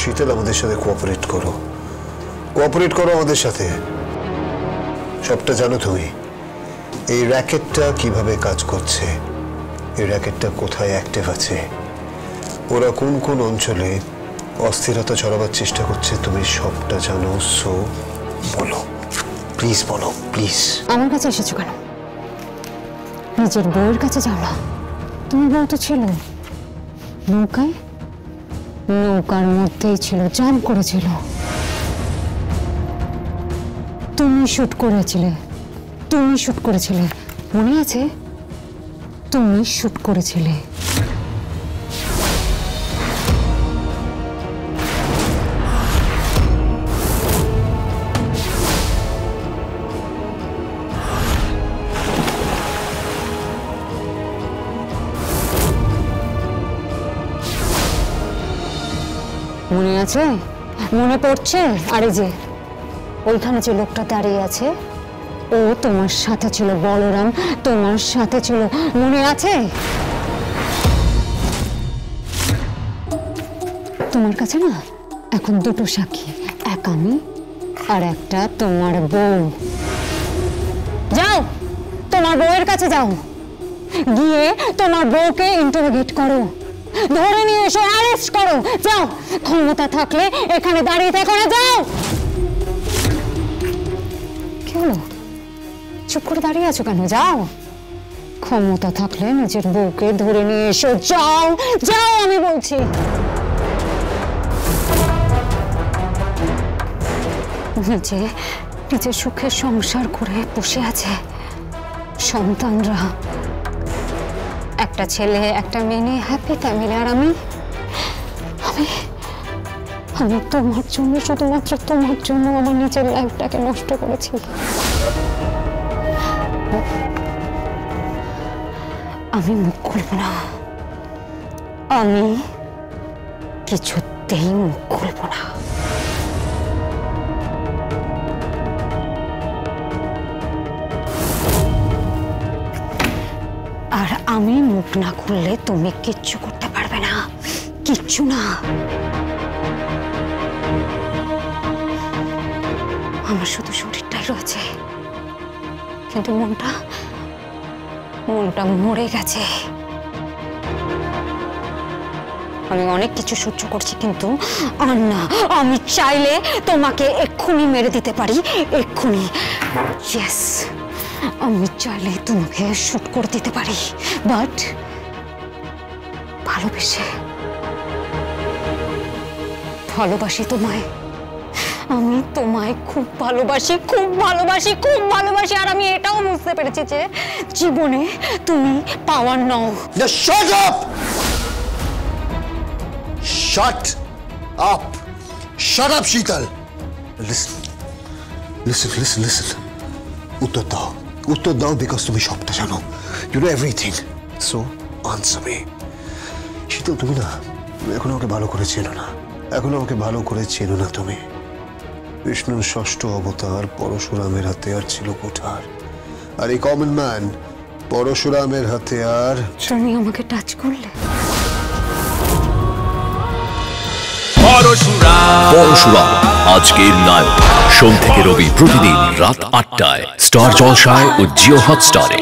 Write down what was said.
শীতল আমাদের সাথে কোঅপারেট করো, কোঅপারেট করো আমাদের সাথে। সবটা জানো তুমি, এই র্যাকেটটা কিভাবে কাজ করছে, এই র্যাকেটটা কোথায় অ্যাক্টিভ আছে, ওরা কোন কোন অঞ্চলে অস্থিরতা ছড়াবার চেষ্টা করছে, তুমি সবটা জানো। সো বলো, প্লিজ বলো, প্লিজ। আমার কাছে এসেছো কেন? নিজের বউয়ের কাছে যাও না। তুমি বউ তো ছিল নৌকায়, নৌকার মধ্যেই ছিল, জাম করেছিল। তুমি শুট করেছিলে, তুমি শুট করেছিলে, মনে আছে? তুমি শুট করেছিলে। মনে আছে? মনে পড়ছে? আরে যে ওইখানে যে লোকটা দাঁড়িয়ে আছে, ও তোমার সাথে ছিল। বলরাম তোমার সাথে ছিল, মনে আছে? তোমার কাছে না এখন দুটো সাক্ষী, এক আমি আর একটা তোমার বউ। যাও তোমার বউয়ের কাছে যাও, গিয়ে তোমার বউকে ইন্টারোগেট করো, ধরে নিয়ে এসে অ্যারেস্ট করো। যাও, ক্ষমতা থাকলে এখানে দাঁড়িয়ে থেকো না, যাও। কি হলো, চুপ করে দাঁড়িয়ে আছো কেন? যাও, ক্ষমতা থাকলে নিজের বউকে ধরে নিয়ে এসো। যাও যাও, আমি বলছি। নিজে সুখে সংসার করে বসে আছে, সন্তানরা, একটা ছেলে একটা মেয়ে নিয়ে হ্যাপি ফ্যামিলি। আর আমি তোমার জন্য, শুধুমাত্র তোমার জন্য আমার নিজের লাইফটাকে নষ্ট করেছি। আমি মুখ খুলব না, আমি কিছুতেই মুখ খুলব না। আর আমি মুখ না খুললে তুমি কিচ্ছু করতে পারবে না, কিচ্ছু না। আমার শুধু শরীরটাই রয়েছে, কিন্তু মনটা মরে গেছে। আমি অনেক কিছু সহ্য করছি, কিন্তু আর না। আমি চাইলে তোমাকে এক্ষুনি মেরে দিতে পারি, এক্ষুনি। ইয়েস, আমি চাইলে তোমাকে শুট করে দিতে পারি, বাট ভালোবাসি তোমায়। আমি তোমায় খুব ভালোবাসি, খুব ভালোবাসি, খুব ভালোবাসি। আর আমি এটাও বুঝতে পেরেছি যে জীবনে তুমি পাওয়ার নও। Shut up! Shut up! Shut up, Sheetal! Listen. উত্তর দাও, বিকজ তুমি সবটা জানো। You know everything. So, answer me. শীতল, তুমি না এখনো আমাকে ভালো করে চেনো না, এখনো আমাকে ভালো করে চেনো না তুমি। বিষ্ণুর ষষ্ঠ অবতার পরশুরামের হাতে আর ছিল কুঠার, আর এই কমন ম্যান পরশুরামের হাতে আর। তুমি আমাকে টাচ করলে। পরশুরাম আজকের নায়ক, সোম থেকে রবি প্রতিদিন রাত ৮টায় স্টার জলসায় ও জিও হটস্টারে।